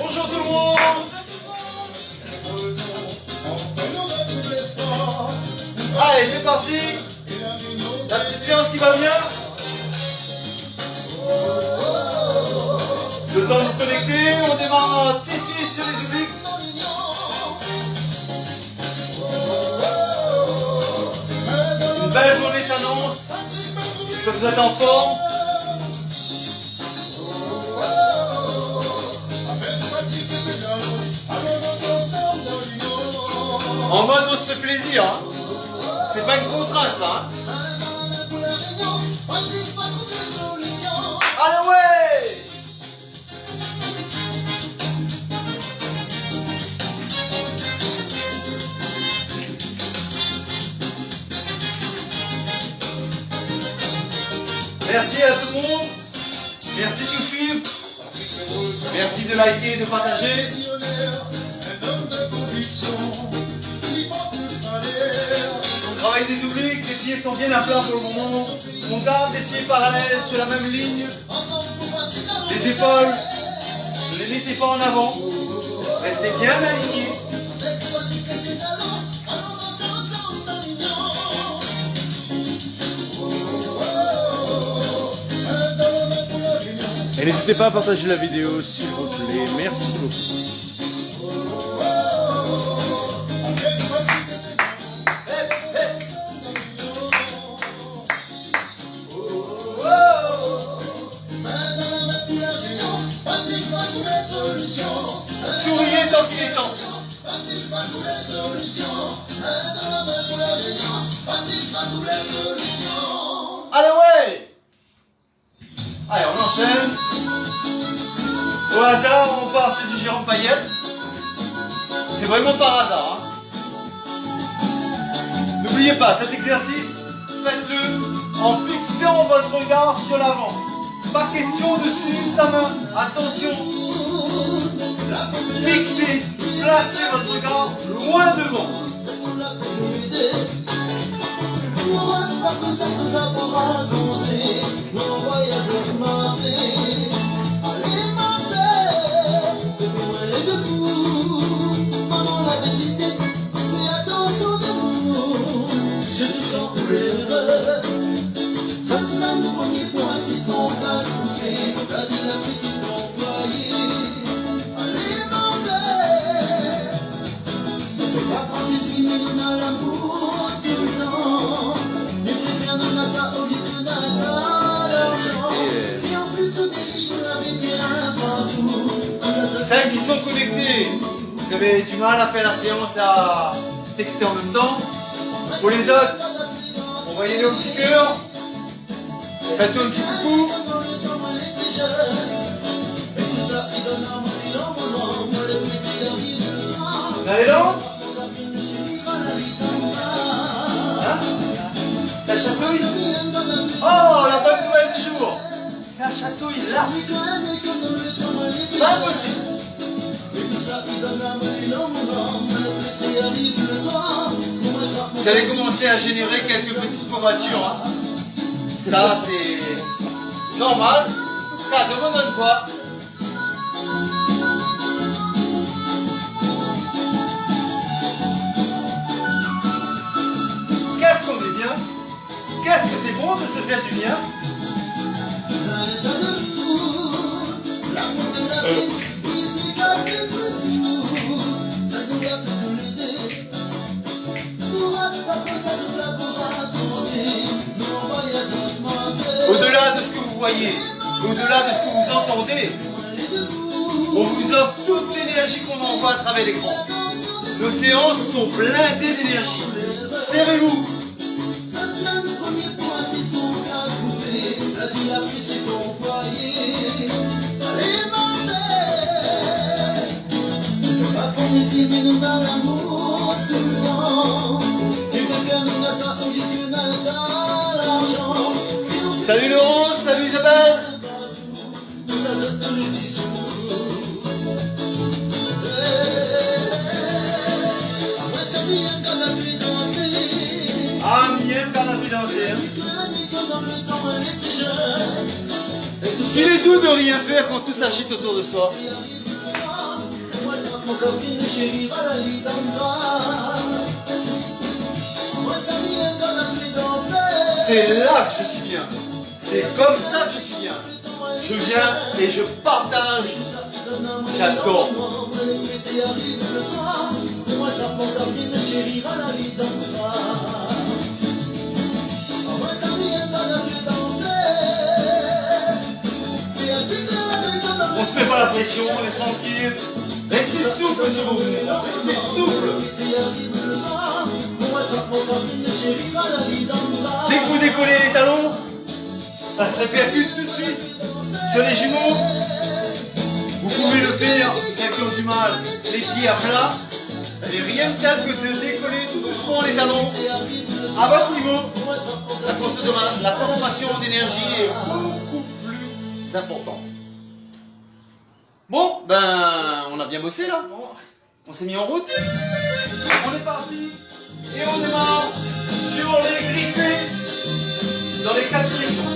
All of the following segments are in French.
Bonjour tout le monde. Allez, c'est parti. La petite séance qui va bien. Le temps de vous connecter, on démarre tout de suite sur les musiques. Une belle journée s'annonce. J'espère que vous êtes en forme. En mode on se fait plaisir, hein. C'est pas une contrainte ça, hein. Allez ouais. Merci à tout le monde. Merci de nous suivre. Merci de liker et de partager. On travaille des obliques, les pieds sont bien à plat pour le moment. On garde les pieds parallèles sur la même ligne. Les épaules, ne les mettez pas en avant. Restez bien alignés. Et n'hésitez pas à partager la vidéo s'il vous plaît. Merci beaucoup. Souriez tant qu'il est temps. Allez ouais. Allez, on enchaîne. Au hasard, on part sur du Jérôme Payette. C'est vraiment par hasard, hein. N'oubliez pas, cet exercice, faites-le en fixant votre regard sur l'avant. Pas question de suivre sa main. Attention. Fixez, placez votre regard loin devant. Celles qui sont connectées, vous avez du mal à faire la séance à texter en même temps. Pour les autres, envoyez-les au petit cœur. Faites-le un petit coucou. Vous allez là? Hein? Ça chatouille? Oh, la bonne nouvelle du jour! Ça chatouille là! Pas possible! Vous allez commencer à générer quelques petites courbatures. Hein. Ça, c'est normal. Car ne me donne pas. Qu'est-ce qu'on est bien? Qu'est-ce que c'est bon de se faire du bien? Au-delà de ce que vous voyez, au-delà de ce que vous entendez, on vous offre toute l'énergie qu'on envoie à travers l'écran. Nos séances sont blindées d'énergie. Serrez-vous. Salut Laurent, salut Isabelle. C'est doux de rien faire quand tout s'agite autour de soi. C'est là que je suis bien. C'est comme ça que je suis bien. Je viens et je partage. J'adore. On se met pas la pression, on est tranquille. Restez souple sur vos mouvements, restez souple. Dès que vous décollez les talons, ça se répercute tout de suite sur les jumeaux. Vous pouvez le faire, ceux qui ont du mal, les pieds à plat. Et rien de tel que de décoller tout doucement les talons à votre niveau. La transformation d'énergie est beaucoup plus importante. Bon, ben, on a bien bossé là. On s'est mis en route. On est parti. Et on démarre sur les griffés dans les 4 directions.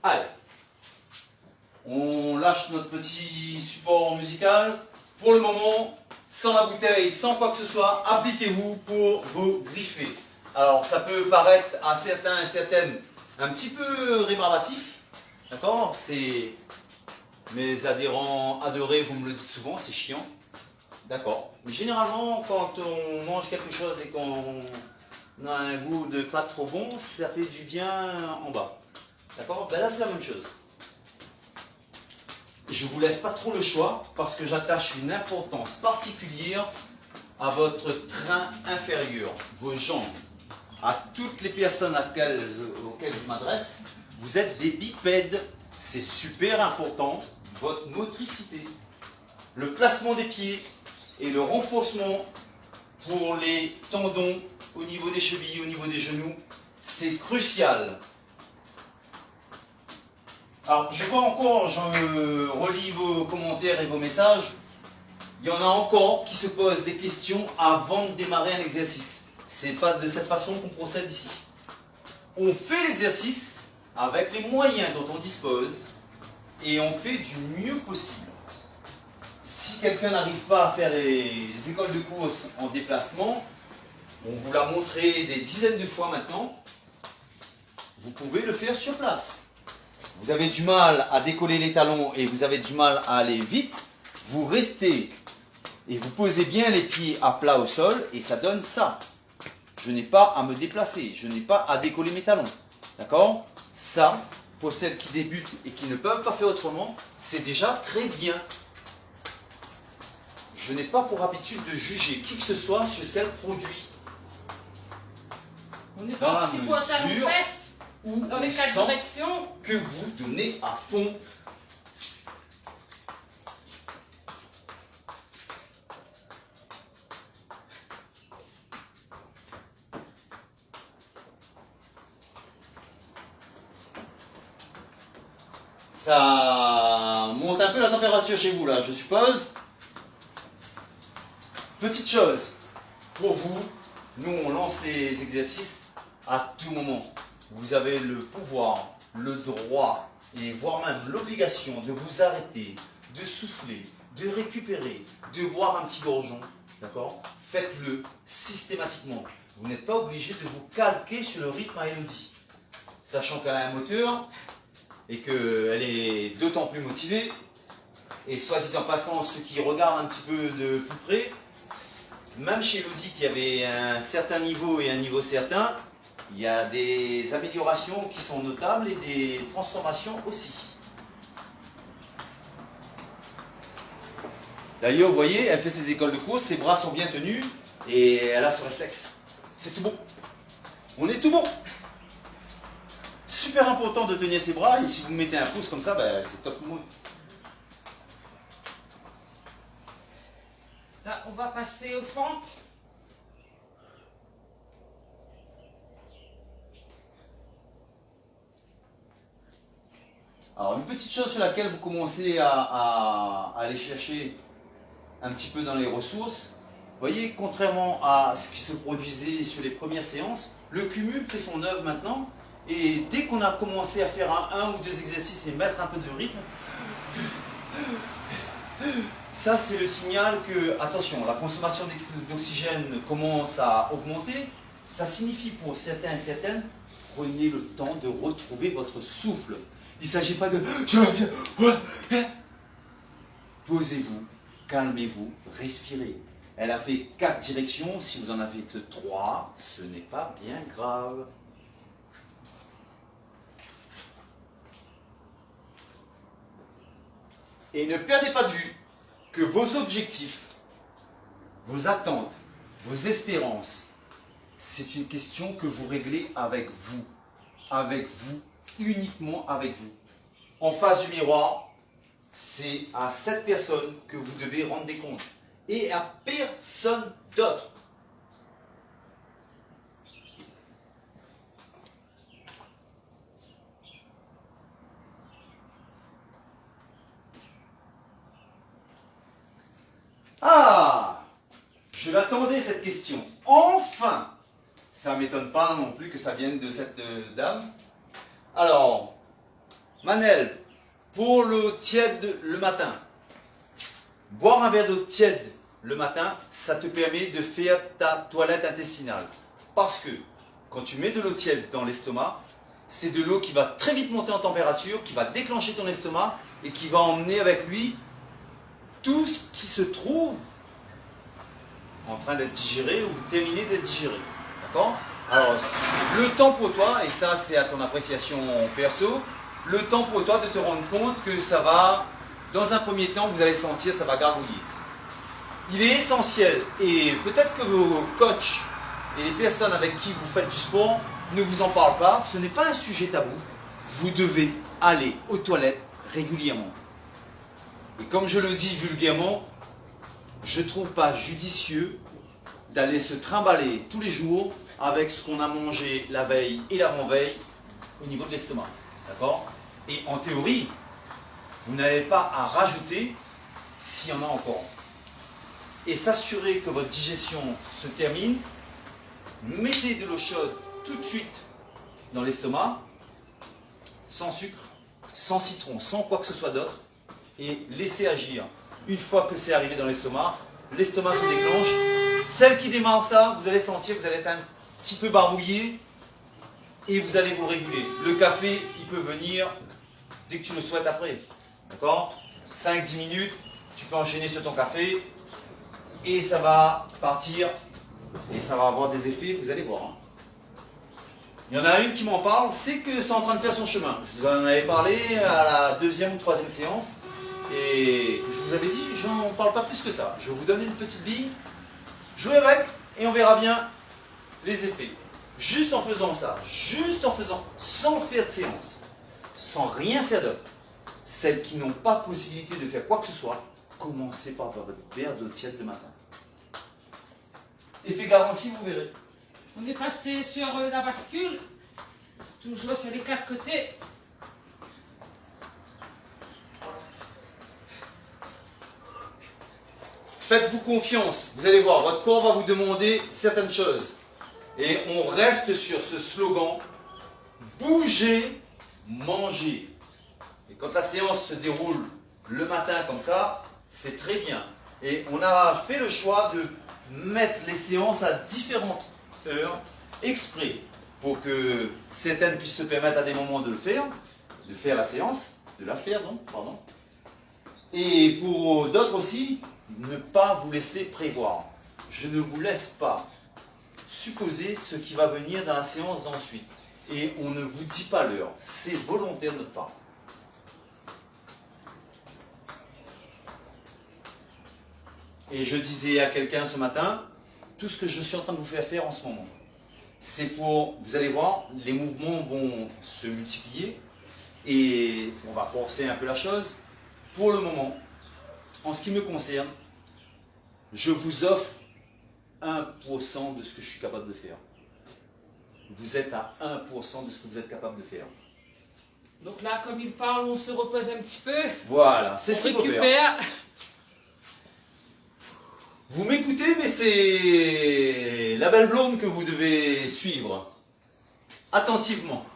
Allez. On lâche notre petit support musical. Pour le moment, sans la bouteille, sans quoi que ce soit, appliquez-vous pour vos griffés. Alors, ça peut paraître à certains et certaines un petit peu rébarbatif, d'accord? C'est mes adhérents adorés, vous me le dites souvent, c'est chiant, d'accord? Mais généralement, quand on mange quelque chose et qu'on a un goût de pas trop bon, ça fait du bien en bas, d'accord? Ben là, c'est la même chose. Je ne vous laisse pas trop le choix parce que j'attache une importance particulière à votre train inférieur, vos jambes. À toutes les personnes auxquelles je m'adresse, vous êtes des bipèdes, c'est super important, votre motricité, le placement des pieds et le renforcement pour les tendons au niveau des chevilles, au niveau des genoux, c'est crucial. Alors, je vois encore, je relis vos commentaires et vos messages, il y en a encore qui se posent des questions avant de démarrer un exercice. C'est pas de cette façon qu'on procède ici. On fait l'exercice avec les moyens dont on dispose et on fait du mieux possible. Si quelqu'un n'arrive pas à faire les écoles de course en déplacement, on vous l'a montré des dizaines de fois maintenant, vous pouvez le faire sur place. Vous avez du mal à décoller les talons et vous avez du mal à aller vite, vous restez et vous posez bien les pieds à plat au sol et ça donne ça. Je n'ai pas à me déplacer, je n'ai pas à décoller mes talons. D'accord? Ça, pour celles qui débutent et qui ne peuvent pas faire autrement, c'est déjà très bien. Je n'ai pas pour habitude de juger qui que ce soit sur ce qu'elle produit. On n'est pas aussi beau à talons fesses dans les 4 directions que vous donnez à fond. Ça monte un peu la température chez vous là, je suppose. Petite chose, pour vous, nous on lance les exercices à tout moment. Vous avez le pouvoir, le droit et voire même l'obligation de vous arrêter, de souffler, de récupérer, de boire un petit gorgeon. D'accord? Faites-le systématiquement. Vous n'êtes pas obligé de vous calquer sur le rythme à Elodie. Sachant qu'elle a un moteur et qu'elle est d'autant plus motivée. Et soit dit en passant, ceux qui regardent un petit peu de plus près, même chez Elodie qui avait un certain niveau et un niveau certain, il y a des améliorations qui sont notables et des transformations aussi. D'ailleurs, vous voyez, elle fait ses écoles de course, ses bras sont bien tenus et elle a ce réflexe. C'est tout bon. On est tout bon. Super important de tenir ses bras et si vous mettez un pouce comme ça, ben, c'est top move. Là, on va passer aux fentes. Alors, une petite chose sur laquelle vous commencez à aller chercher un petit peu dans les ressources, voyez, contrairement à ce qui se produisait sur les premières séances, le cumul fait son œuvre maintenant. Et dès qu'on a commencé à faire un ou deux exercices et mettre un peu de rythme, ça c'est le signal que, attention, la consommation d'oxygène commence à augmenter. Ça signifie pour certains et certaines, prenez le temps de retrouver votre souffle. Il ne s'agit pas de je vais bien. Posez-vous, calmez-vous, respirez. Elle a fait 4 directions, si vous en avez que 3, ce n'est pas bien grave. Et ne perdez pas de vue que vos objectifs, vos attentes, vos espérances, c'est une question que vous réglez avec vous, uniquement avec vous. En face du miroir, c'est à cette personne que vous devez rendre des comptes et à personne d'autre. Ah, je l'attendais cette question. Enfin, ça ne m'étonne pas non plus que ça vienne de cette dame. Alors, Manel, pour l'eau tiède le matin, boire un verre d'eau tiède le matin, ça te permet de faire ta toilette intestinale. Parce que quand tu mets de l'eau tiède dans l'estomac, c'est de l'eau qui va très vite monter en température, qui va déclencher ton estomac et qui va emmener avec lui tout ce qui se trouve en train d'être digéré ou terminé d'être digéré. D'accord? Alors, le temps pour toi, et ça c'est à ton appréciation perso, le temps pour toi de te rendre compte que ça va, dans un premier temps, vous allez sentir, ça va gargouiller. Il est essentiel, et peut-être que vos coachs et les personnes avec qui vous faites du sport ne vous en parlent pas, ce n'est pas un sujet tabou. Vous devez aller aux toilettes régulièrement. Et comme je le dis vulgairement, je ne trouve pas judicieux d'aller se trimballer tous les jours avec ce qu'on a mangé la veille et l'avant-veille au niveau de l'estomac. D'accord? Et en théorie, vous n'avez pas à rajouter s'il y en a encore. Et s'assurer que votre digestion se termine, mettez de l'eau chaude tout de suite dans l'estomac, sans sucre, sans citron, sans quoi que ce soit d'autre, et laissez agir. Une fois que c'est arrivé dans l'estomac se déclenche. Celle qui démarre ça, vous allez sentir que vous allez être un petit peu barbouillé et vous allez vous réguler. Le café, il peut venir dès que tu le souhaites après. D'accord? 5-10 minutes, tu peux enchaîner sur ton café et ça va partir et ça va avoir des effets, vous allez voir. Il y en a une qui m'en parle, c'est que c'est en train de faire son chemin. Je vous en avais parlé à la 2e ou 3e séance. Et je vous avais dit, j'en parle pas plus que ça. Je vais vous donner une petite bille, jouez avec et on verra bien les effets. Juste en faisant ça, sans faire de séance, sans rien faire d'autre. Celles qui n'ont pas possibilité de faire quoi que ce soit, commencez par votre verre d'eau tiède le matin. Effet garanti, vous verrez. On est passé sur la bascule, toujours sur les 4 côtés. Faites-vous confiance, vous allez voir, votre corps va vous demander certaines choses. Et on reste sur ce slogan, bougez, mangez. Et quand la séance se déroule le matin comme ça, c'est très bien. Et on a fait le choix de mettre les séances à différentes heures, exprès, pour que certaines puissent se permettre à des moments de faire la séance, pardon. Et pour d'autres aussi, ne pas vous laisser prévoir. Je ne vous laisse pas supposer ce qui va venir dans la séance d'ensuite. Et on ne vous dit pas l'heure. C'est volontaire de notre part. Et je disais à quelqu'un ce matin, tout ce que je suis en train de vous faire en ce moment, c'est pour, vous allez voir, les mouvements vont se multiplier et on va corser un peu la chose. Pour le moment, en ce qui me concerne, je vous offre 1% de ce que je suis capable de faire. Vous êtes à 1% de ce que vous êtes capable de faire. Donc là, comme il parle, on se repose un petit peu. Voilà, c'est ce qu'il faut faire. Vous m'écoutez, mais c'est la belle blonde que vous devez suivre attentivement.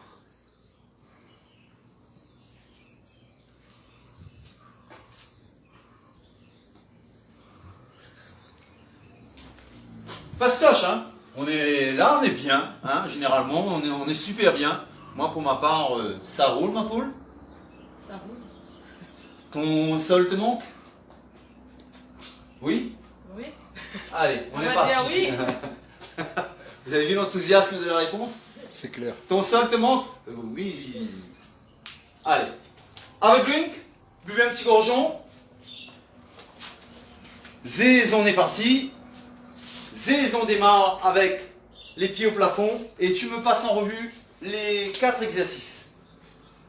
Fastoche, hein. On est là, on est bien, hein. Généralement, on est super bien. Moi, pour ma part, ça roule, ma poule. Ça roule. Ton sol te manque? Oui? Oui. Allez, on est va parti. dire oui. Vous avez vu l'enthousiasme de la réponse? C'est clair. Ton sol te manque? Oui. Allez. Have a drink. Buvez un petit gorgeon. Zéz, on est parti. Zéz, on démarre avec les pieds au plafond. Et tu me passes en revue les 4 exercices.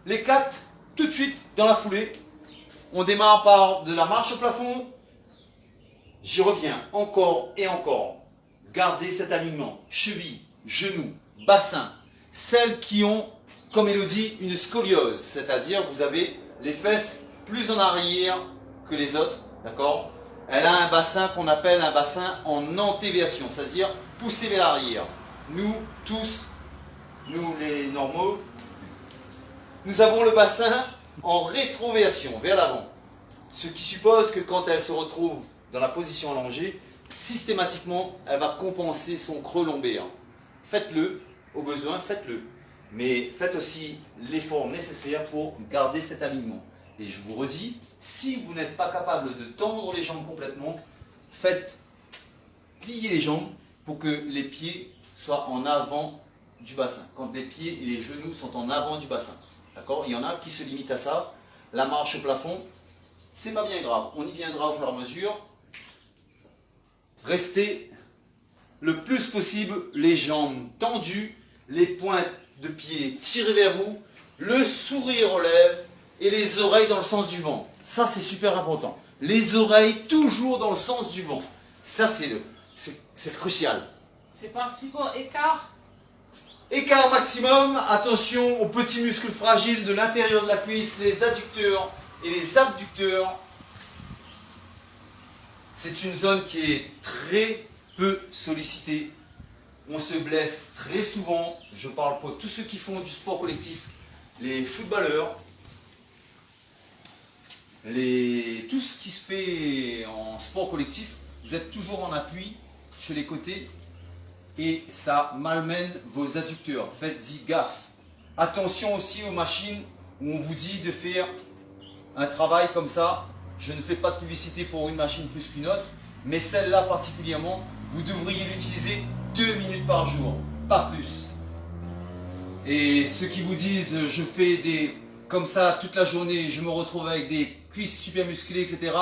Les 4, tout de suite, dans la foulée. On démarre par de la marche au plafond. J'y reviens encore et encore. Gardez cet alignement. Cheville, genoux, bassin. Celles qui ont, comme Elodie, une scoliose. C'est-à-dire vous avez les fesses plus en arrière que les autres. D'accord? Elle a un bassin qu'on appelle un bassin en antéversion. C'est-à-dire poussé vers l'arrière. Nous, tous, nous les normaux, nous avons le bassin en rétroversion, vers l'avant. Ce qui suppose que quand elle se retrouve dans la position allongée, systématiquement, elle va compenser son creux lombaire. Faites-le, au besoin, faites-le. Mais faites aussi l'effort nécessaire pour garder cet alignement. Et je vous redis, si vous n'êtes pas capable de tendre les jambes complètement, faites plier les jambes pour que les pieds soient en avant du bassin. Quand les pieds et les genoux sont en avant du bassin. D'accord? Il y en a qui se limitent à ça. La marche au plafond, c'est pas bien grave. On y viendra au fur et à mesure. Restez le plus possible les jambes tendues, les pointes de pied tirées vers vous, le sourire aux lèvres et les oreilles dans le sens du vent. Ça, c'est super important. Les oreilles toujours dans le sens du vent. Ça, c'est crucial. C'est parti pour écart. Écart maximum. Attention aux petits muscles fragiles de l'intérieur de la cuisse, les adducteurs et les abducteurs. C'est une zone qui est très peu sollicitée. On se blesse très souvent. Je parle pour tous ceux qui font du sport collectif, les footballeurs, tout ce qui se fait en sport collectif. Vous êtes toujours en appui sur les côtés et ça malmène vos adducteurs. Faites-y gaffe. Attention aussi aux machines où on vous dit de faire un travail comme ça. Je ne fais pas de publicité pour une machine plus qu'une autre, mais celle-là particulièrement, vous devriez l'utiliser 2 minutes par jour, pas plus. Et ceux qui vous disent je fais des comme ça toute la journée, je me retrouve avec des cuisses super musclées, etc.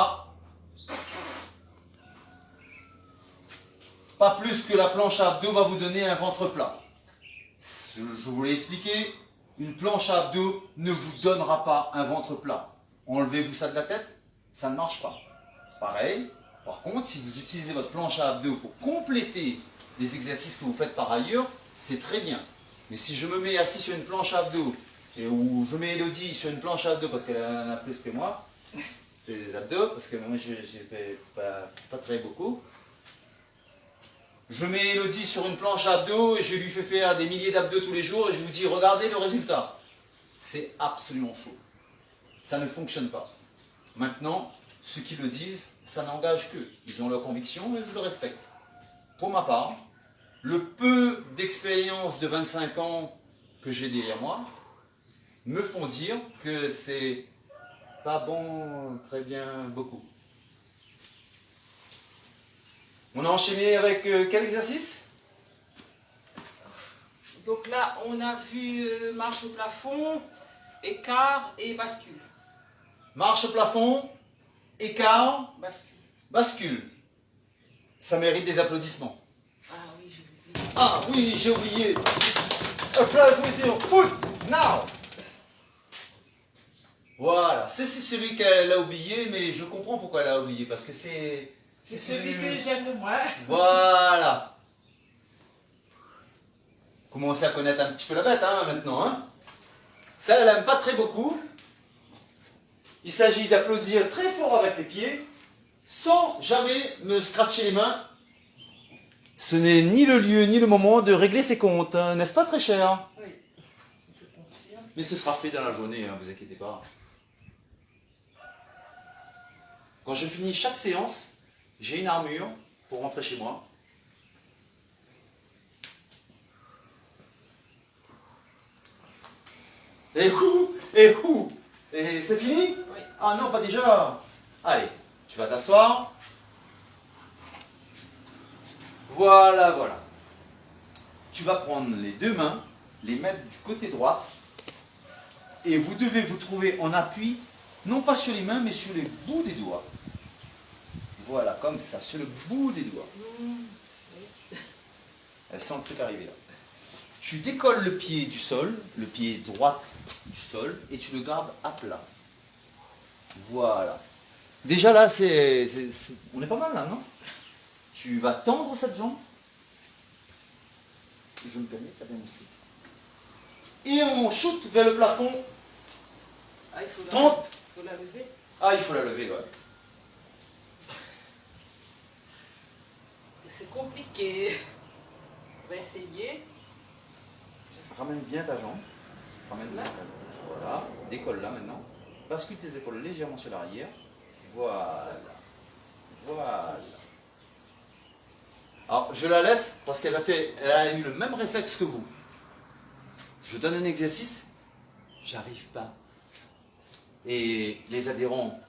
Pas plus que la planche à abdos va vous donner un ventre plat. Je vous l'ai expliqué, une planche à abdos ne vous donnera pas un ventre plat. Enlevez-vous ça de la tête, ça ne marche pas. Pareil, par contre, si vous utilisez votre planche à abdos pour compléter des exercices que vous faites par ailleurs, c'est très bien. Mais si je me mets assis sur une planche à abdos, et où je mets Elodie sur une planche à abdos parce qu'elle en a plus que moi, j'ai des abdos, parce que moi je fais pas très beaucoup. Je mets Elodie sur une planche à abdos et je lui fais faire des milliers d'abdos tous les jours et je vous dis regardez le résultat. C'est absolument faux. Ça ne fonctionne pas. Maintenant, ceux qui le disent, ça n'engage qu'eux. Ils ont leur conviction et je le respecte. Pour ma part, le peu d'expérience de 25 ans que j'ai derrière moi me font dire que c'est pas bon, très bien, beaucoup. On a enchaîné avec quel exercice? Donc là, on a vu marche au plafond, écart et bascule. Marche au plafond, écart, Bascule. bascule. Ça mérite des applaudissements. Ah oui, j'ai oublié. Ah oui, j'ai oublié. Applause with your foot, now. Voilà, c'est celui qu'elle a oublié, mais je comprends pourquoi elle a oublié, parce que c'est... C'est celui que j'aime le moins. Voilà. Commencez à connaître un petit peu la bête, hein, maintenant. Hein. Ça, elle n'aime pas très beaucoup. Il s'agit d'applaudir très fort avec les pieds. sans jamais me scratcher les mains. Ce n'est ni le lieu ni le moment de régler ses comptes, hein, n'est-ce pas très cher? Oui, je confirme. Mais ce sera fait dans la journée, hein, vous inquiétez pas. Quand je finis chaque séance, j'ai une armure pour rentrer chez moi. Et c'est fini? Oui. Ah non, pas déjà. Allez, tu vas t'asseoir. Voilà, voilà. Tu vas prendre les deux mains, les mettre du côté droit, et vous devez vous trouver en appui, non pas sur les mains, mais sur les bouts des doigts. Voilà, comme ça, sur le bout des doigts. Elle sent le truc arriver là. Tu décolles le pied du sol, le pied droit du sol, et tu le gardes à plat. Voilà. Déjà là, on est pas mal là, non? Tu vas tendre cette jambe. Je me permets, t'as bien aussi. Et on shoot vers le plafond. Ah, il faut 30. faut la lever. Ah, il faut la lever, ouais. C'est compliqué. On va essayer. Ramène bien ta jambe. Ramène bien ta jambe. Voilà. Décolle là maintenant. Bascule tes épaules légèrement sur l'arrière. Voilà. Voilà. Alors, je la laisse parce qu'elle a eu le même réflexe que vous. Je donne un exercice, j'arrive pas. Et les adhérents,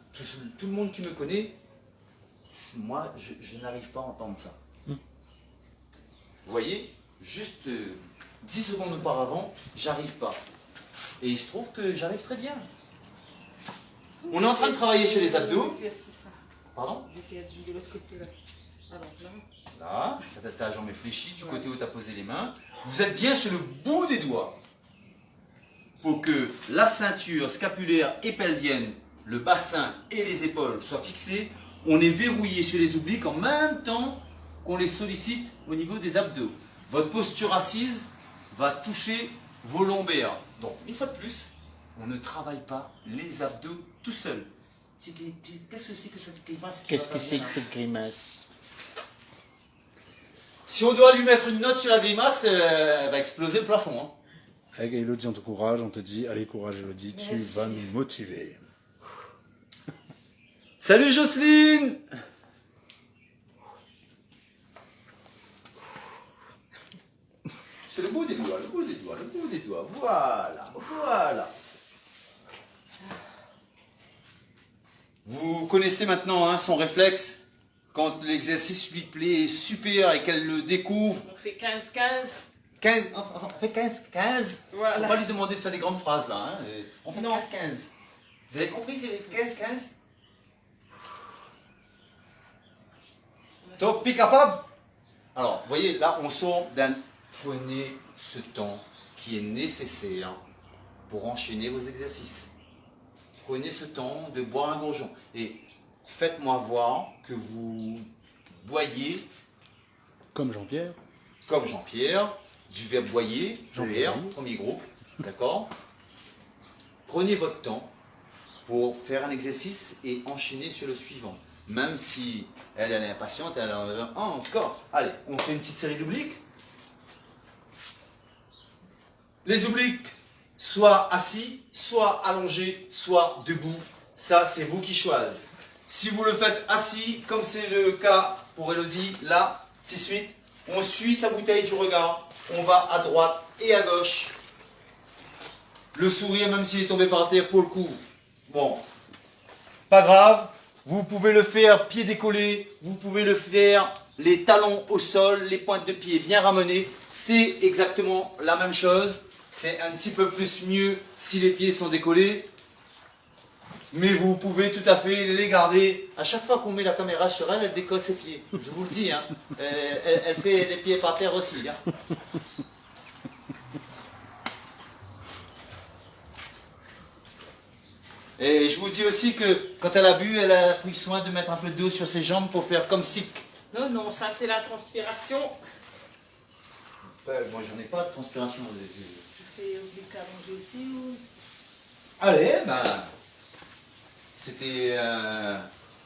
tout le monde qui me connaît, moi, je n'arrive pas à entendre ça. Vous voyez, juste 10 secondes auparavant, j'arrive pas. Et il se trouve que j'arrive très bien. On est en train de travailler chez les abdos. Pardon? J'ai perdu de l'autre côté là. Alors là. Là, ta jambe est fléchie du côté où tu as posé les mains. Vous êtes bien sur le bout des doigts. Pour que la ceinture scapulaire et pelvienne, le bassin et les épaules soient fixés, on est verrouillé sur les obliques en même temps qu'on les sollicite au niveau des abdos. Votre posture assise va toucher vos lombaires. Donc, une fois de plus, on ne travaille pas les abdos tout seul. Qu'est-ce que c'est que cette grimace? Qu'est-ce que c'est que cette grimace? Si on doit lui mettre une note sur la grimace, elle va exploser le plafond. Hein. Avec Elodie, on te courage, on te dit, allez courage Elodie, tu vas nous motiver. Salut Jocelyne! C'est le bout des doigts, le bout des doigts, le bout des doigts. Voilà, voilà. Vous connaissez maintenant hein, son réflexe. Quand l'exercice lui plaît super et qu'elle le découvre. On fait 15-15. 15, on fait 15. Voilà. On va pas lui demander de faire des grandes phrases là. Hein. On fait Non. 15-15. Vous avez compris, c'est 15-15? Donc, puis capable? Alors, vous voyez, là, on sort d'un... Prenez ce temps qui est nécessaire pour enchaîner vos exercices. Prenez ce temps de boire un gorgeon. Et faites-moi voir que vous boyez... Comme Jean-Pierre. Comme Jean-Pierre, du verbe boyer, Jean-Pierre. premier groupe, d'accord? Prenez votre temps pour faire un exercice et enchaîner sur le suivant. Même si elle est impatiente, elle en a encore. Allez, on fait une petite série d'obliques. Les obliques, soit assis, soit allongés, soit debout. Ça, c'est vous qui choisissez. Si vous le faites assis, comme c'est le cas pour Elodie, là, tout de suite, on suit sa bouteille du regard. On va à droite et à gauche. Le sourire, même s'il est tombé par terre, pour le coup. Bon, pas grave. Vous pouvez le faire pied décollé. Vous pouvez le faire les talons au sol, les pointes de pied bien ramenées. C'est exactement la même chose. C'est un petit peu plus mieux si les pieds sont décollés. Mais vous pouvez tout à fait les garder. À chaque fois qu'on met la caméra sur elle, elle décolle ses pieds. Je vous le dis. Hein. Elle fait les pieds par terre aussi. Hein. Et je vous dis aussi que quand elle a bu, elle a pris soin de mettre un peu d'eau sur ses jambes pour faire comme si. Non, non, ça c'est la transpiration. Moi j'en ai pas de transpiration. Je fais oblique allongé aussi ou... Allez, ben, c'était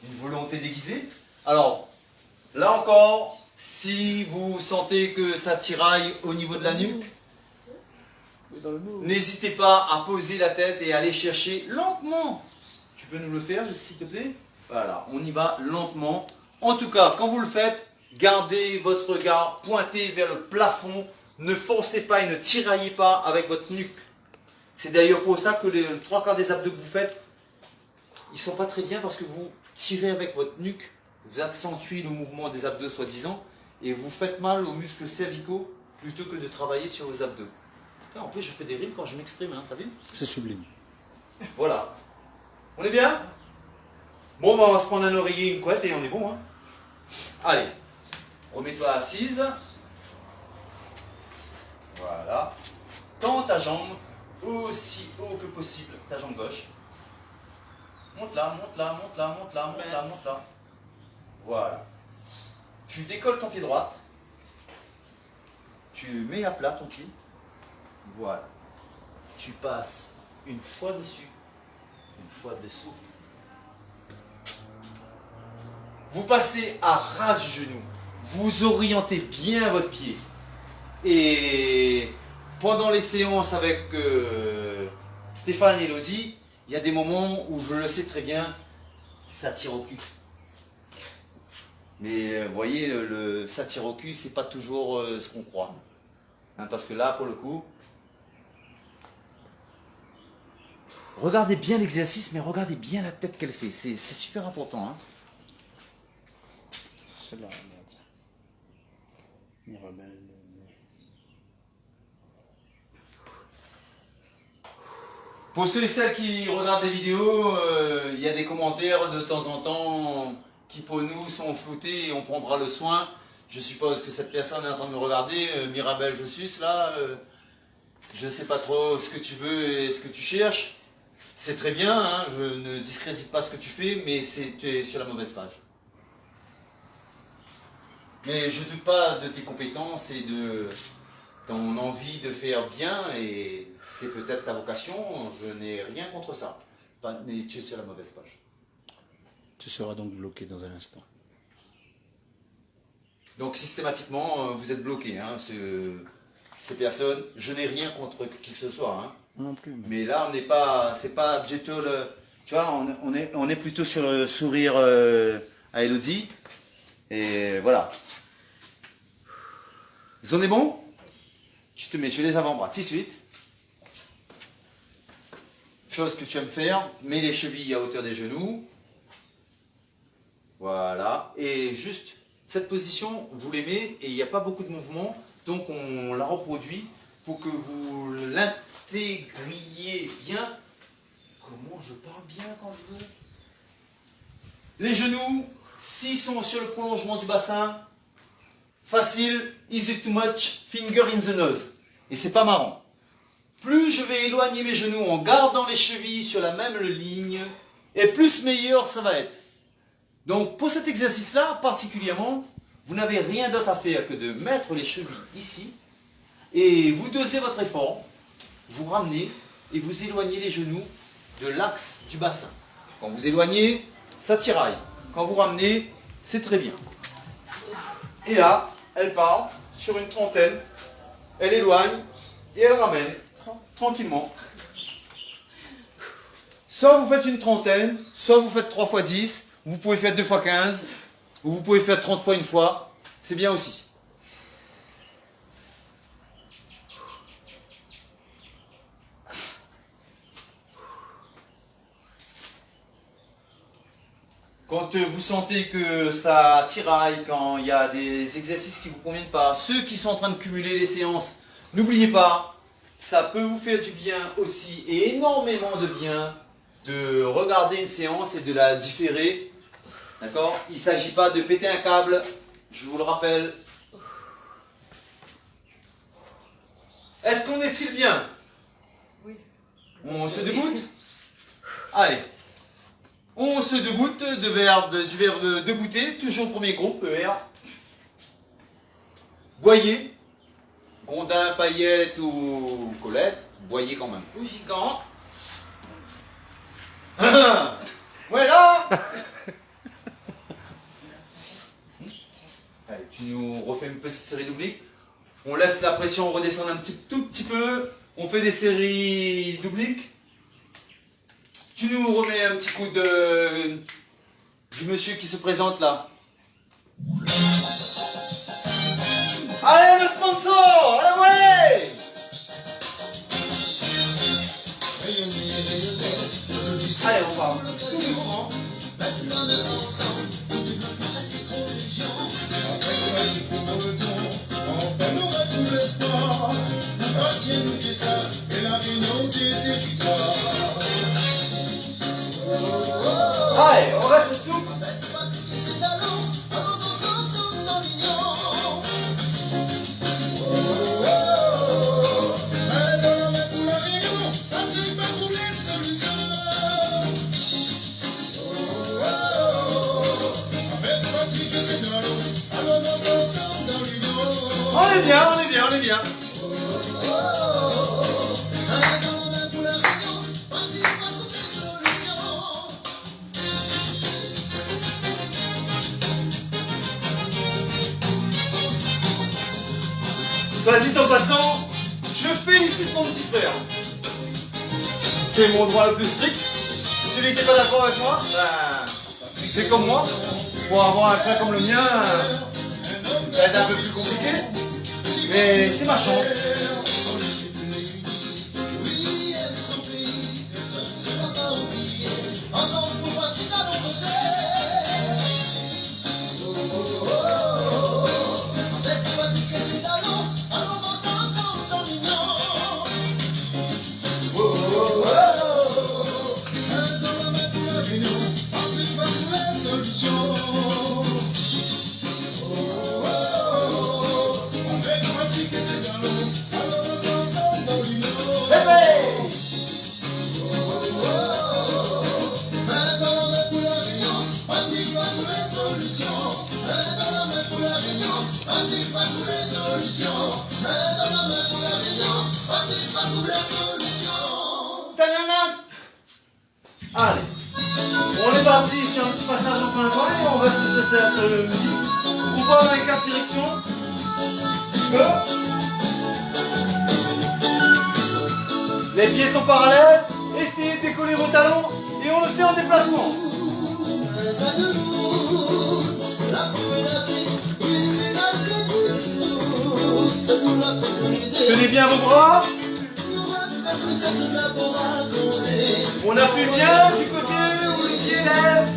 une volonté déguisée. Alors, là encore, si vous sentez que ça tiraille au niveau de la nuque, n'hésitez pas à poser la tête et aller chercher lentement. Tu peux nous le faire, s'il te plaît? Voilà, on y va lentement. En tout cas, quand vous le faites, gardez votre regard pointé vers le plafond. Ne forcez pas et ne tiraillez pas avec votre nuque. C'est d'ailleurs pour ça que les 3/4 des abdos que vous faites, ils ne sont pas très bien parce que vous tirez avec votre nuque, vous accentuez le mouvement des abdos soi-disant et vous faites mal aux muscles cervicaux plutôt que de travailler sur vos abdos. Putain, en plus, je fais des rimes quand je m'exprime, hein, t'as vu? C'est sublime. Voilà. On est bien? Bon, on va se prendre un oreiller, une couette et on est bon. Hein. Allez, remets-toi assise. Voilà. Tends ta jambe aussi haut que possible, ta jambe gauche. Monte là, monte là, monte là, monte là, monte là, monte là. Voilà. Tu décolles ton pied droit. Tu mets à plat ton pied. Voilà. Tu passes une fois dessus, une fois dessous. Vous passez à ras du genou. Vous orientez bien votre pied. Et pendant les séances avec Stéphane et Elodie, il y a des moments où je le sais très bien, ça tire au cul. Mais vous voyez, ça tire au cul, c'est pas toujours ce qu'on croit. Hein, parce que là, pour le coup, regardez bien l'exercice, mais regardez bien la tête qu'elle fait. C'est super important. Hein. C'est là, tiens. Mirabelle. Pour ceux et celles qui regardent les vidéos, il y a des commentaires de temps en temps qui pour nous sont floutés et on prendra le soin. Je suppose que cette personne est en train de me regarder, Mirabelle Jossus, là, je ne sais pas trop ce que tu veux et ce que tu cherches. C'est très bien, hein, je ne discrédite pas ce que tu fais, mais tu es sur la mauvaise page. Mais je ne doute pas de tes compétences et de ton envie de faire bien, et c'est peut-être ta vocation, je n'ai rien contre ça. Mais tu es sur la mauvaise page. Tu seras donc bloqué dans un instant. Donc systématiquement, vous êtes bloqué, hein, ces personnes. Je n'ai rien contre qui que ce soit. Hein. Non plus. Mais là, on n'est pas, c'est pas plutôt le, tu vois, on est plutôt sur le sourire à Elodie. Et voilà. On est bon? Tu te mets sur les avant-bras tout de suite. Chose que tu aimes faire, mets les chevilles à hauteur des genoux. Voilà. Et juste cette position, vous l'aimez et il n'y a pas beaucoup de mouvement. Donc on la reproduit pour que vous l'intégriez bien. Comment je parle bien quand je veux? Les genoux, s'ils sont sur le prolongement du bassin, facile, easy too much, finger in the nose. Et c'est pas marrant. Plus je vais éloigner mes genoux en gardant les chevilles sur la même ligne, et plus meilleur ça va être. Donc pour cet exercice-là, particulièrement, vous n'avez rien d'autre à faire que de mettre les chevilles ici, et vous dosez votre effort, vous ramenez, et vous éloignez les genoux de l'axe du bassin. Quand vous éloignez, ça tiraille. Quand vous ramenez, c'est très bien. Et là, elle part sur une trentaine, elle éloigne et elle ramène tranquillement. Soit vous faites une trentaine, soit vous faites 3 fois 10, vous pouvez faire 2 fois 15, ou vous pouvez faire 30 fois une fois, c'est bien aussi. Quand vous sentez que ça tiraille, quand il y a des exercices qui ne vous conviennent pas, ceux qui sont en train de cumuler les séances, n'oubliez pas, ça peut vous faire du bien aussi, et énormément de bien, de regarder une séance et de la différer. D'accord? Il ne s'agit pas de péter un câble, je vous le rappelle. Est-ce qu'on est-il bien? Oui. On se déboute? Allez. On se déboute du verbe debouter, toujours premier groupe, ER. Boyer. Gondin, Paillette ou Colette, boyer quand même. Ou gigant. Voilà. Tu nous refais une petite série d'obliques. On laisse la pression redescendre tout petit peu. On fait des séries d'obliques. Tu nous remets un petit coup du monsieur qui se présente là. Allez, le sponsor! Allez, ouais! Allez, on part. Tout doucement. Allez, on reste souple. On est bien, on est bien, on est bien. Soit dit en passant, je félicite mon petit frère. C'est mon droit le plus strict. Celui qui n'est pas d'accord avec moi, bah, c'est comme moi. Pour avoir un frère comme le mien, ça va être un peu plus compliqué. Mais c'est ma chance. Allez, on est parti sur un petit passage en plein temps et on va se laisser faire la musique. On part dans les 4 directions. Go. Les pieds sont parallèles, essayez de décoller vos talons et on le fait en déplacement. Tenez bien vos bras. On appuie bien du côté où le pied lève.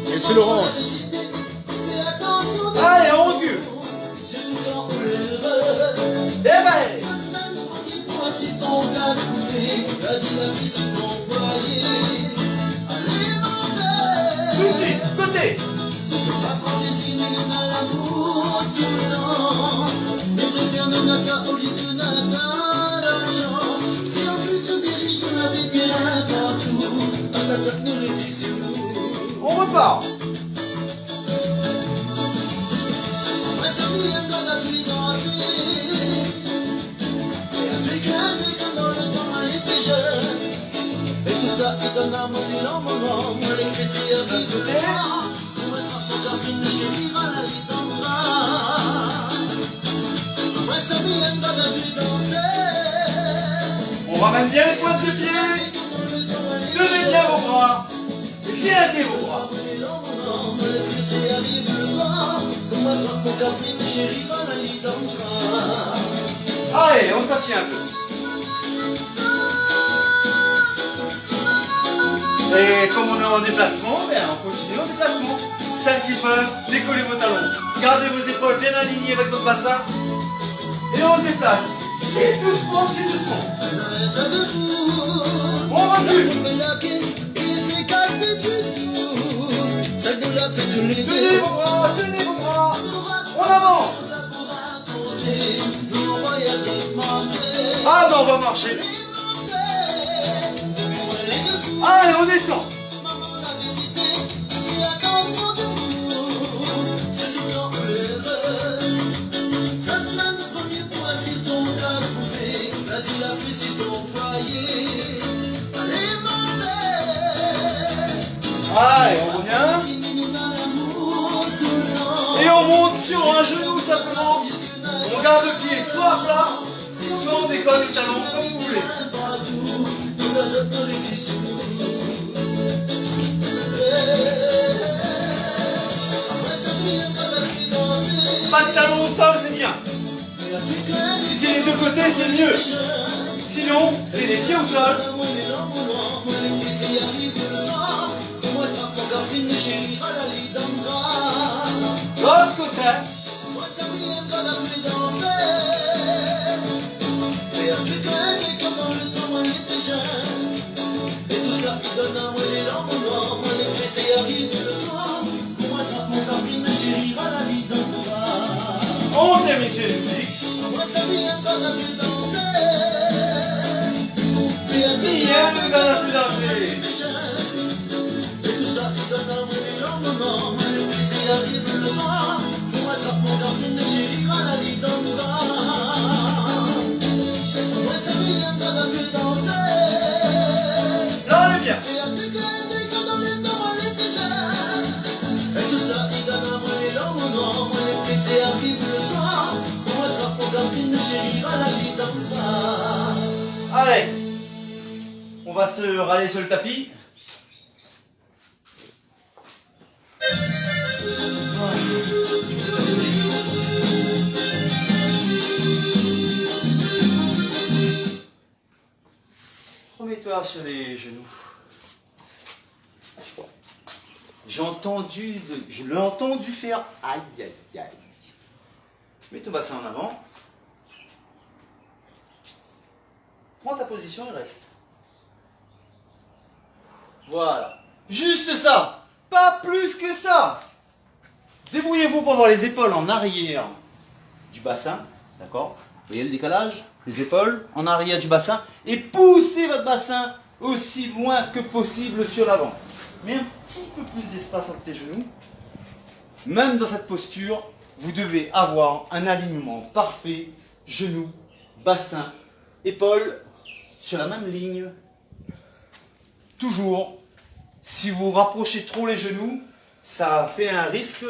Et c'est Laurence. Allez, on recule. Et ben. Tout de suite, côté. On repart. On ramène bien les pointes de pied. Tenez bien vos bras. Serrez vos bras. Allez, on s'assied un peu. Et comme on est en déplacement, ben on continue en déplacement. Celles qui peuvent, décollez vos talons. Gardez vos épaules bien alignées avec votre bassin. Et on se déplace. C'est doucement, c'est doucement. On recule. Tenez vos bras, tenez vos bras. On avance. Ah non, on va marcher. Allez, on descend. Allez, on revient. sur un genou simplement. On garde le pied soit à plat, soit on décolle le talon comme vous voulez. Pas de talon au sol, c'est bien. Si c'est les deux côtés, c'est mieux. Sinon, c'est les pieds au sol. L'autre côté. On termine chez les musiques. Qui aime le canapé danser? Là, on est bien. Allez, on va se râler sur le tapis. Remets-toi sur les genoux. Je l'ai entendu faire aïe aïe aïe. Mets ton bassin en avant. Prends ta position et reste. Voilà. Juste ça. Pas plus que ça. Débrouillez-vous pour avoir les épaules en arrière du bassin. D'accord? Vous voyez le décalage? Les épaules en arrière du bassin. Et poussez votre bassin aussi loin que possible sur l'avant. Mais un petit peu plus d'espace entre tes genoux. Même dans cette posture, vous devez avoir un alignement parfait. Genoux, bassin, épaules sur la même ligne. Toujours. Si vous rapprochez trop les genoux, ça fait un risque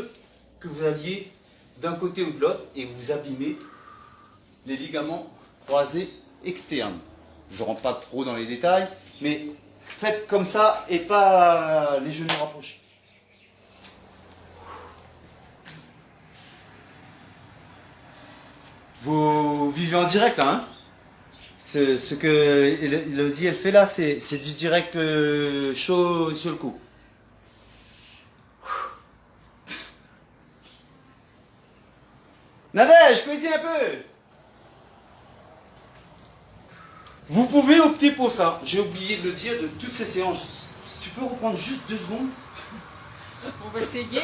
que vous alliez d'un côté ou de l'autre et vous abîmez les ligaments croisés externes. Je ne rentre pas trop dans les détails, mais faites comme ça et pas les genoux rapprochés. Vous vivez en direct là, hein? Ce que Elodie elle fait là, c'est du direct chaud sur le coup. Nadège, cuisine un peu. Vous pouvez opter pour ça. J'ai oublié de le dire de toutes ces séances. Tu peux reprendre juste 2 secondes? On va essayer.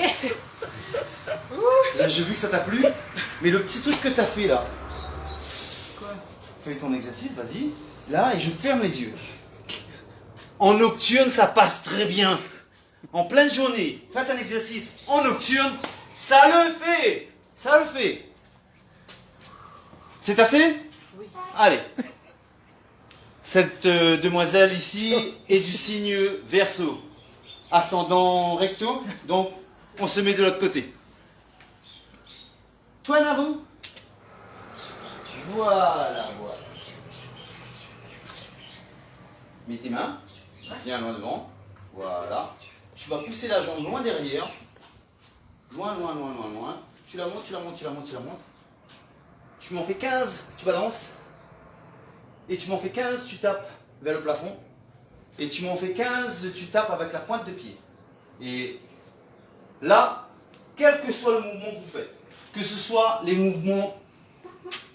J'ai vu que ça t'a plu. Mais le petit truc que tu as fait là. Quoi? Fais ton exercice, vas-y. Là, et je ferme les yeux. En nocturne, ça passe très bien. En pleine journée, faites un exercice en nocturne, ça le fait. Ça le fait. C'est assez? Oui. Allez. Cette demoiselle ici est du signe Verseau. Ascendant recto, donc on se met de l'autre côté. Toi, Naru? Voilà. Mets tes mains, viens loin devant. Voilà. Tu vas pousser la jambe loin derrière. Loin. Tu la montes. Tu m'en fais 15, tu balances. Et tu m'en fais 15, tu tapes vers le plafond. Et tu m'en fais 15, tu tapes avec la pointe de pied. Et là, quel que soit le mouvement que vous faites, que ce soit les mouvements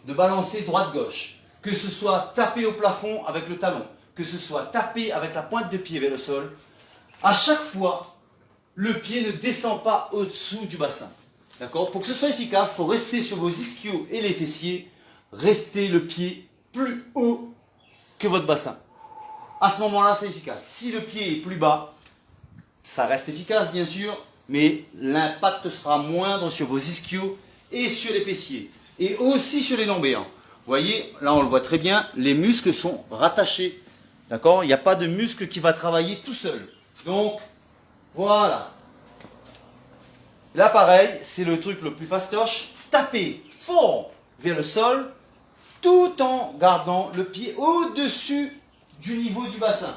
de balancer droite-gauche, que ce soit taper au plafond avec le talon, que ce soit taper avec la pointe de pied vers le sol, à chaque fois, le pied ne descend pas au-dessous du bassin. D'accord? Pour que ce soit efficace, il faut rester sur vos ischios et les fessiers, rester le pied plus haut que votre bassin. À ce moment-là, c'est efficace. Si le pied est plus bas, ça reste efficace, bien sûr, mais l'impact sera moindre sur vos ischios et sur les fessiers. Et aussi sur les lombaires. Vous voyez, là on le voit très bien, les muscles sont rattachés. D'accord? Il n'y a pas de muscle qui va travailler tout seul. Donc, voilà. Là, pareil, c'est le truc le plus fastoche. Tapez fort vers le sol, tout en gardant le pied au-dessus du niveau du bassin.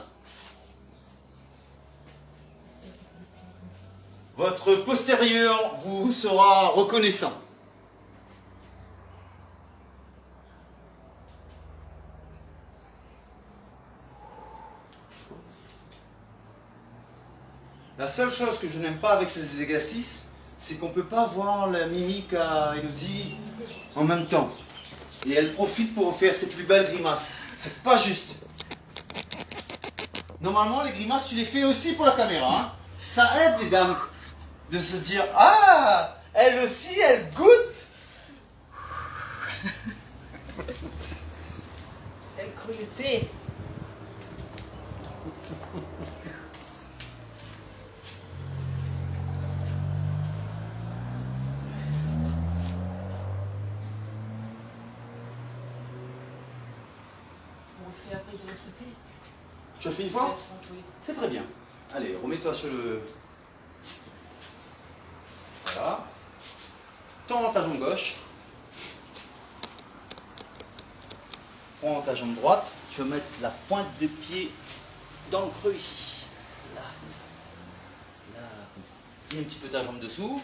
Votre postérieur vous sera reconnaissant. La seule chose que je n'aime pas avec ces exercices, c'est qu'on ne peut pas voir la mimique à Elodie en même temps. Et elle profite pour faire ses plus belles grimaces. C'est pas juste. Normalement, les grimaces, tu les fais aussi pour la caméra. Hein. Ça aide les dames de se dire « Ah, elle aussi, elle goûte !» Elle cruauté. On fait après de l'autre côté. Tu as fait une fois? Oui. C'est très bien. Allez, remets-toi sur le... Voilà. Tends ta jambe gauche. Prends ta jambe droite. Tu vas mettre la pointe de pied dans le creux ici. Là, comme ça. Là, comme ça. Mets un petit peu ta jambe dessous.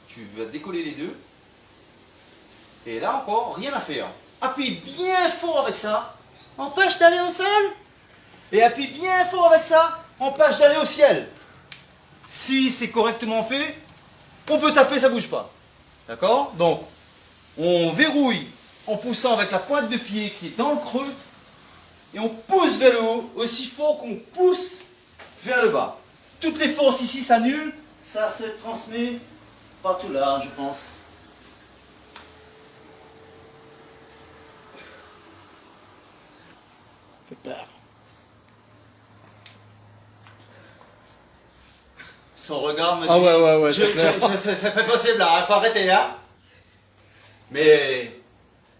Tu vas décoller les deux. Et là encore, rien à faire. Appuie bien fort avec ça. Empêche d'aller au sol. Et appuie bien fort avec ça. Empêche d'aller au ciel. Si c'est correctement fait, on peut taper, ça ne bouge pas. D'accord? Donc, on verrouille en poussant avec la pointe de pied qui est dans le creux. Et on pousse vers le haut aussi fort qu'on pousse vers le bas. Toutes les forces ici s'annulent. Ça se transmet partout là, je pense. Fait peur. Son regard me dit... Ah ouais, c'est clair. C'est pas possible là, faut arrêter hein. Mais...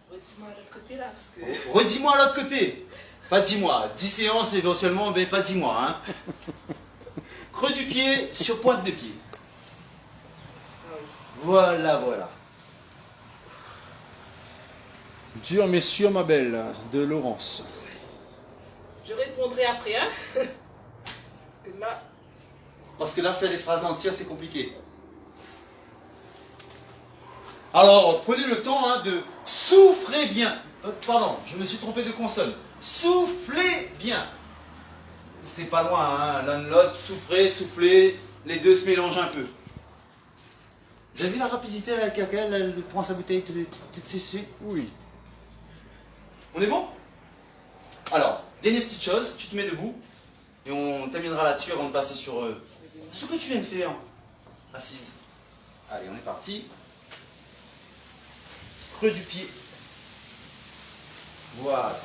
Redis-moi à l'autre côté là, parce que... Redis-moi à l'autre côté. Pas 10 mois. 10 séances éventuellement, mais pas 10 mois. Hein. Creux du pied sur pointe de pied. Voilà, voilà. Dur mais sûr, ma belle, de Laurence. Je répondrai après, hein. Parce que là... Parce que là, faire des phrases entières, c'est compliqué. Alors, prenez le temps hein, de souffler bien. Pardon, je me suis trompé de consonne. Soufflez bien. C'est pas loin, hein, l'un de l'autre. Soufflez, soufflez. Les deux se mélangent un peu. Vous avez vu la rapidité avec laquelle elle prend sa bouteille? Oui. On est bon? Alors, dernière petite chose, tu te mets debout. Et on terminera là-dessus avant de passer sur ce que tu viens de faire. Assise. Allez, on est parti. Creux du pied. Voilà.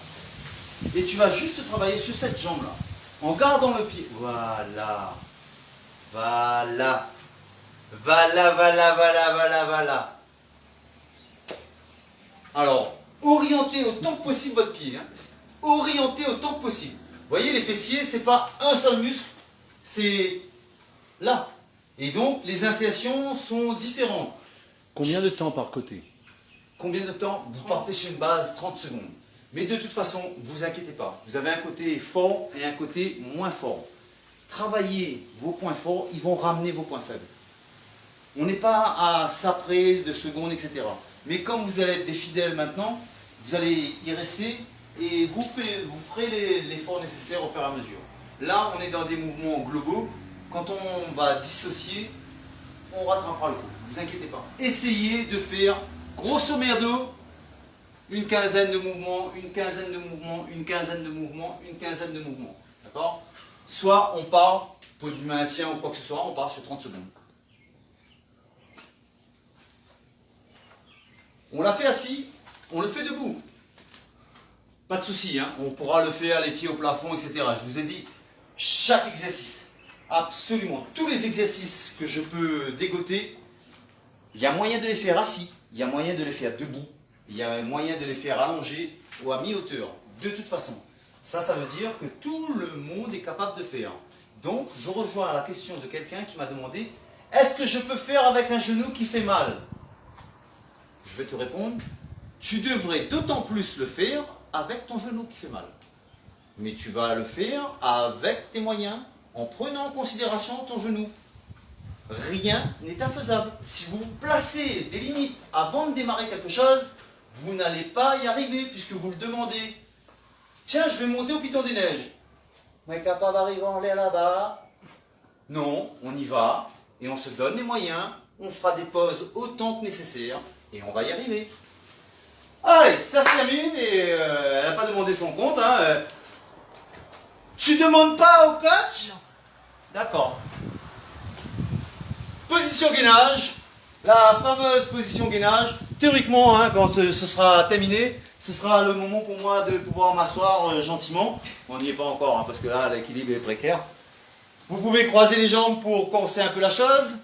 Et tu vas juste travailler sur cette jambe-là. En gardant le pied. Voilà. Voilà. Voilà, voilà, voilà, voilà, voilà. Alors, orientez autant que possible votre pied. Hein. Orientez autant que possible. Vous voyez, les fessiers, c'est pas un seul muscle, c'est là. Et donc, les insertions sont différentes. Combien de temps par côté? Combien de temps? Vous partez sur une base 30 secondes. Mais de toute façon, ne vous inquiétez pas. Vous avez un côté fort et un côté moins fort. Travaillez vos points forts, ils vont ramener vos points faibles. On n'est pas à ça près de secondes, etc. Mais comme vous allez être des fidèles maintenant, vous allez y rester et vous ferez l'effort nécessaire au fur et à mesure. Là, on est dans des mouvements globaux. Quand on va dissocier, on rattrapera le coup. Ne vous inquiétez pas. Essayez de faire, grosso merdo, une quinzaine de mouvements, une quinzaine de mouvements, une quinzaine de mouvements, une quinzaine de mouvements. D'accord? Soit on part, pour du maintien ou quoi que ce soit, on part sur 30 secondes. On l'a fait assis, on le fait debout. Pas de souci, hein, on pourra le faire les pieds au plafond, etc. Je vous ai dit, chaque exercice, absolument tous les exercices que je peux dégoter, il y a moyen de les faire assis, il y a moyen de les faire debout, il y a moyen de les faire allongés ou à mi-hauteur. De toute façon, ça veut dire que tout le monde est capable de faire. Donc, je rejoins la question de quelqu'un qui m'a demandé, est-ce que je peux faire avec un genou qui fait mal? Je vais te répondre, tu devrais d'autant plus le faire avec ton genou qui fait mal. Mais tu vas le faire avec tes moyens, en prenant en considération ton genou. Rien n'est infaisable. Si vous placez des limites avant de démarrer quelque chose, vous n'allez pas y arriver puisque vous le demandez. Tiens, je vais monter au Piton des Neiges. On est capable d'arriver en l'air là-bas? Non, on y va et on se donne les moyens. On fera des pauses autant que nécessaire et on va y arriver. Allez, ça se termine et elle n'a pas demandé son compte. Hein. Tu demandes pas au coach? D'accord. Position gainage. La fameuse position gainage. Théoriquement, hein, quand ce sera terminé, ce sera le moment pour moi de pouvoir m'asseoir gentiment. On n'y est pas encore, hein, parce que là, l'équilibre est précaire. Vous pouvez croiser les jambes pour corser un peu la chose.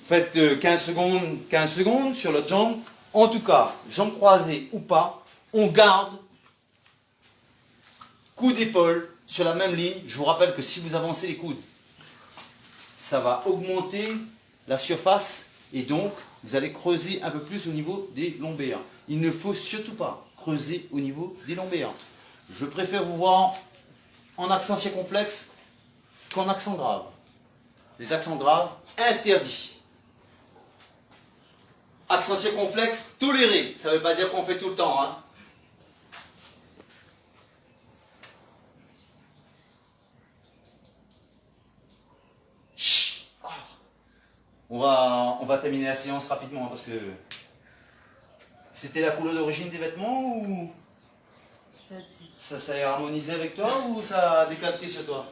Faites 15 secondes sur l'autre jambe. En tout cas, jambes croisées ou pas, on garde coude d'épaule sur la même ligne. Je vous rappelle que si vous avancez les coudes, ça va augmenter la surface et donc vous allez creuser un peu plus au niveau des lombaires. Il ne faut surtout pas creuser au niveau des lombaires. Je préfère vous voir en accent circonflexe qu'en accent grave. Les accents graves, interdits. Accent circonflexe, toléré. Ça ne veut pas dire qu'on fait tout le temps. Hein. On va terminer la séance rapidement, hein, parce que c'était la couleur d'origine des vêtements ou ça s'est harmonisé avec toi ou ça a décalqué sur toi?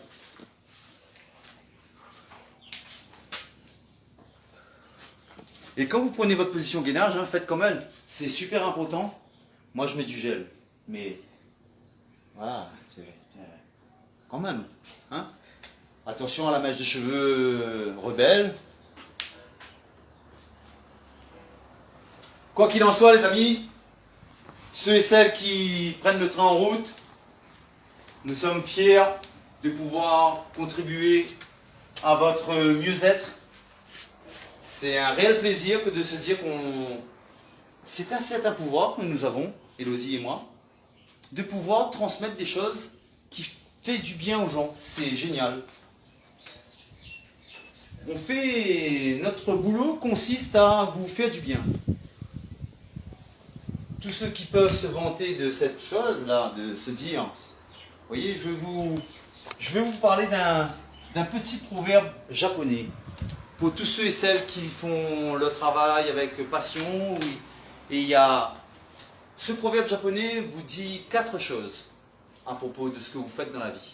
Et quand vous prenez votre position gainage, hein, faites comme elle. C'est super important. Moi, je mets du gel. Mais voilà, quand même. Hein. Attention à la mèche de cheveux rebelle. Quoi qu'il en soit, les amis, ceux et celles qui prennent le train en route, nous sommes fiers de pouvoir contribuer à votre mieux-être. C'est un réel plaisir que de se dire qu'on... C'est un certain pouvoir que nous avons, Elodie et moi, de pouvoir transmettre des choses qui font du bien aux gens. C'est génial. On fait... Notre boulot consiste à vous faire du bien. Tous ceux qui peuvent se vanter de cette chose-là, de se dire... Vous voyez, je vais vous parler d'un petit proverbe japonais. Pour tous ceux et celles qui font le travail avec passion, et il y a... Ce proverbe japonais vous dit 4 choses à propos de ce que vous faites dans la vie.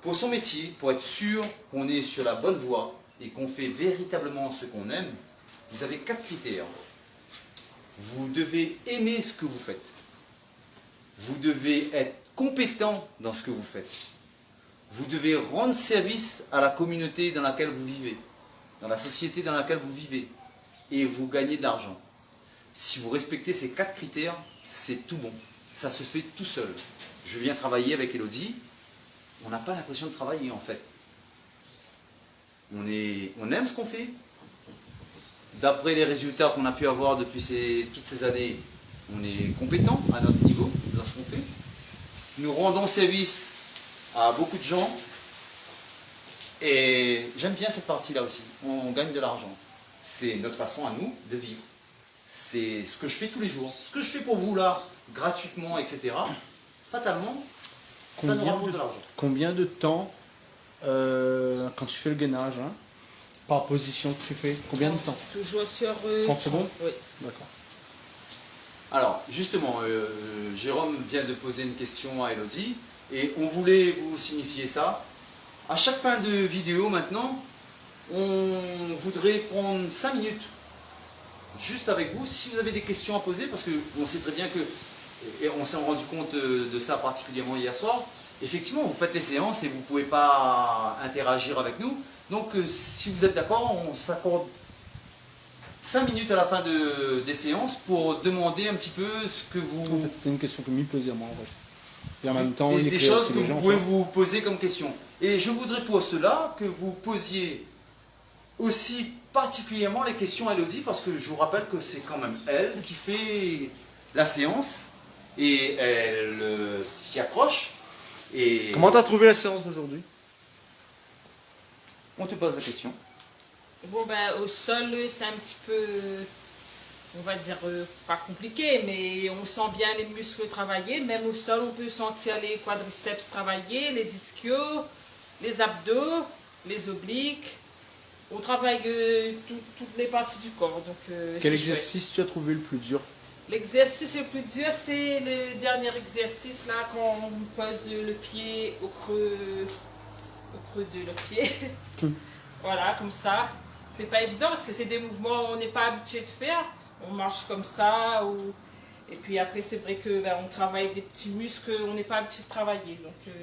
Pour son métier, pour être sûr qu'on est sur la bonne voie et qu'on fait véritablement ce qu'on aime, vous avez 4 critères. Vous devez aimer ce que vous faites. Vous devez être compétent dans ce que vous faites. Vous devez rendre service à la communauté dans laquelle vous vivez, dans la société dans laquelle vous vivez, et vous gagnez de l'argent. Si vous respectez ces 4 critères, c'est tout bon. Ça se fait tout seul. Je viens travailler avec Elodie, on n'a pas l'impression de travailler en fait. On aime ce qu'on fait. D'après les résultats qu'on a pu avoir depuis toutes ces années, on est compétent à notre niveau dans ce qu'on fait. Nous rendons service à beaucoup de gens et j'aime bien cette partie-là aussi. On gagne de l'argent. C'est notre façon à nous de vivre. C'est ce que je fais tous les jours. Ce que je fais pour vous là, gratuitement, etc. Fatalement, ça nous rapporte de l'argent. Combien de temps, quand tu fais le gainage, hein, par position que tu fais, combien de temps? Toujours sur 30 secondes? Oui. D'accord. Alors, justement, Jérôme vient de poser une question à Elodie et on voulait vous signifier ça. À chaque fin de vidéo maintenant, on voudrait prendre 5 minutes juste avec vous si vous avez des questions à poser parce qu'on sait très bien que, et on s'est rendu compte de ça particulièrement hier soir, effectivement vous faites les séances et vous ne pouvez pas interagir avec nous. Donc si vous êtes d'accord, on s'accorde 5 minutes à la fin des séances pour demander un petit peu ce que vous... En fait, c'était une question que m'y posait à moi en fait. Et en même temps, des choses que vous pouvez vous poser comme question. Et je voudrais pour cela que vous posiez aussi particulièrement les questions à Elodie, parce que je vous rappelle que c'est quand même elle qui fait la séance et elle s'y accroche. Et Comment t'as trouvé la séance d'aujourd'hui? on te pose la question. Bon, ben, au sol, c'est un petit peu, on va dire, pas compliqué, mais on sent bien les muscles travailler. Même au sol, on peut sentir les quadriceps travailler, les ischios, les abdos, les obliques. On travaille toutes les parties du corps. Donc, Quel c'est exercice tu as trouvé le plus dur? chouette. L'exercice le plus dur, c'est le dernier exercice, là, quand on pose le pied au creux de le pied. Voilà, comme ça. C'est pas évident parce que c'est des mouvements on n'est pas habitué de faire. On marche comme ça. Et puis après, c'est vrai que ben, on travaille des petits muscles on n'est pas habitué de travailler. Donc,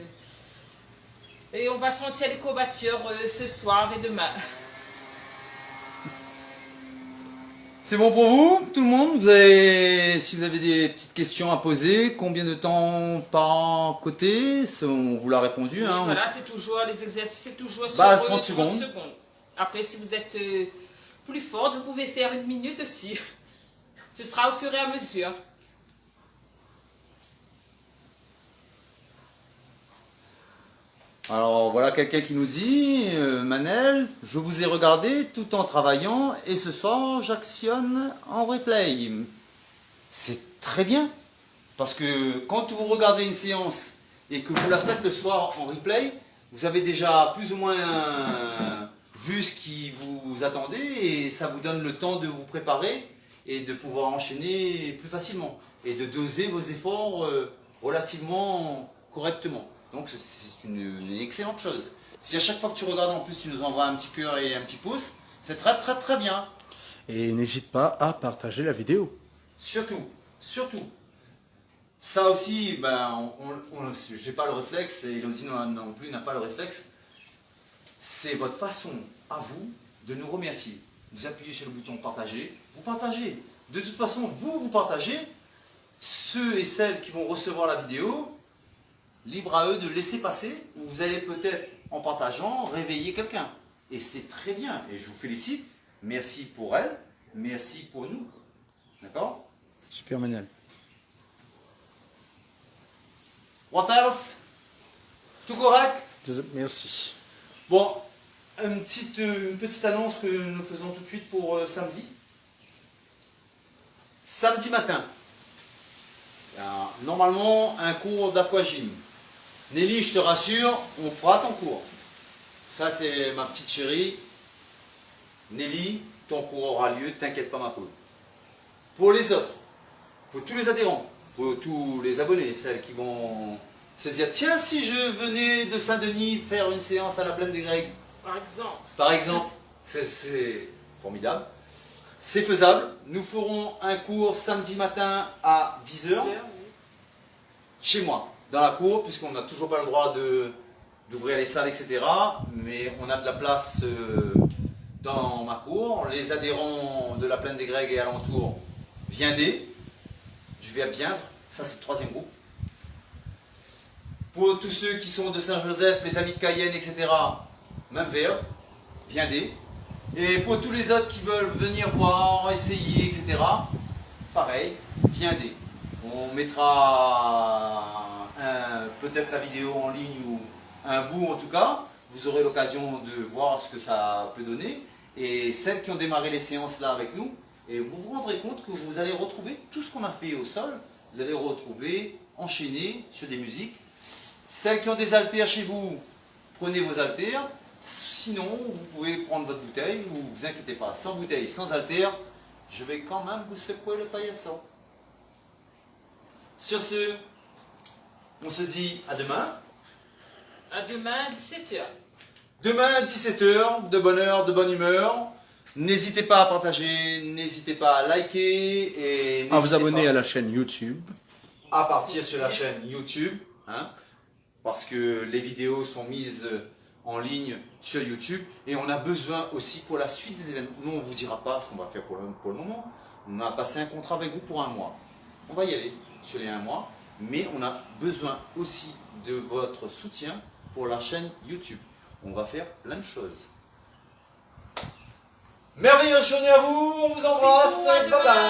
et on va sentir les courbatures ce soir et demain. C'est bon pour vous, tout le monde? Si vous avez des petites questions à poser, combien de temps par côté? On vous l'a répondu. Hein, Voilà, c'est toujours, les exercices, c'est toujours sur Base 30 secondes. Après, si vous êtes plus forte, vous pouvez faire 1 minute aussi. Ce sera au fur et à mesure. Alors voilà quelqu'un qui nous dit, Manel, je vous ai regardé tout en travaillant et ce soir j'actionne en replay. C'est très bien, parce que quand vous regardez une séance et que vous la faites le soir en replay, vous avez déjà plus ou moins vu ce qui vous attendait et ça vous donne le temps de vous préparer et de pouvoir enchaîner plus facilement et de doser vos efforts relativement correctement. Donc c'est une excellente chose. Si à chaque fois que tu regardes en plus tu nous envoies un petit cœur et un petit pouce, c'est très très très bien. Et n'hésite pas à partager la vidéo. Surtout, surtout. Ça aussi, ben, j'ai pas le réflexe, et Elodie non plus n'a pas le réflexe. C'est votre façon à vous de nous remercier. Vous appuyez sur le bouton partager, vous partagez. De toute façon, vous partagez. Ceux et celles qui vont recevoir la vidéo, libre à eux de laisser passer, ou vous allez peut-être, en partageant, réveiller quelqu'un. Et c'est très bien, et je vous félicite. Merci pour elle, merci pour nous. D'accord? Super Manel. What else? Tout correct? Merci. Bon, une petite annonce que nous faisons tout de suite pour samedi. Samedi matin, il y a normalement un cours d'aquagym. Nelly, je te rassure, on fera ton cours. Ça, c'est ma petite chérie. Nelly, ton cours aura lieu, t'inquiète pas ma poule. Pour les autres, pour tous les adhérents, pour tous les abonnés, celles qui vont se dire, tiens, si je venais de Saint-Denis faire une séance à la Plaine des Grecs, par exemple, c'est formidable. C'est faisable. Nous ferons un cours samedi matin à 10h, chez moi, dans la cour, puisqu'on n'a toujours pas le droit d'ouvrir les salles, etc. Mais on a de la place dans ma cour. Les adhérents de la Plaine des Grecs et alentours, viendez. Je vais à Biendre, ça c'est le 3e groupe. Pour tous ceux qui sont de Saint-Joseph, les amis de Cayenne, etc., même verbe, viendez. Et pour tous les autres qui veulent venir voir, essayer, etc., pareil, viendez. On mettra peut-être la vidéo en ligne ou un bout en tout cas. Vous aurez l'occasion de voir ce que ça peut donner. Et celles qui ont démarré les séances là avec nous, et vous vous rendrez compte que vous allez retrouver tout ce qu'on a fait au sol. Vous allez retrouver enchaîné sur des musiques. Celles qui ont des haltères chez vous, prenez vos haltères. Sinon, vous pouvez prendre votre bouteille, vous ne vous inquiétez pas. Sans bouteille, sans haltères, je vais quand même vous secouer le paillasson. Sur ce, on se dit à demain. À demain, 17h. Demain, 17h, de bonne heure, de bonne humeur. N'hésitez pas à partager, n'hésitez pas à liker et À vous abonner à la chaîne YouTube. à partir sur la chaîne YouTube, hein, parce que les vidéos sont mises en ligne sur YouTube et on a besoin aussi pour la suite des événements. Nous, on ne vous dira pas ce qu'on va faire pour le moment. On a passé un contrat avec vous pour 1 mois. On va y aller sur les 1 mois, mais on a besoin aussi de votre soutien pour la chaîne YouTube. On va faire plein de choses. Merveilleuse journée à vous, on vous embrasse, Bisous, à bye demain. bye.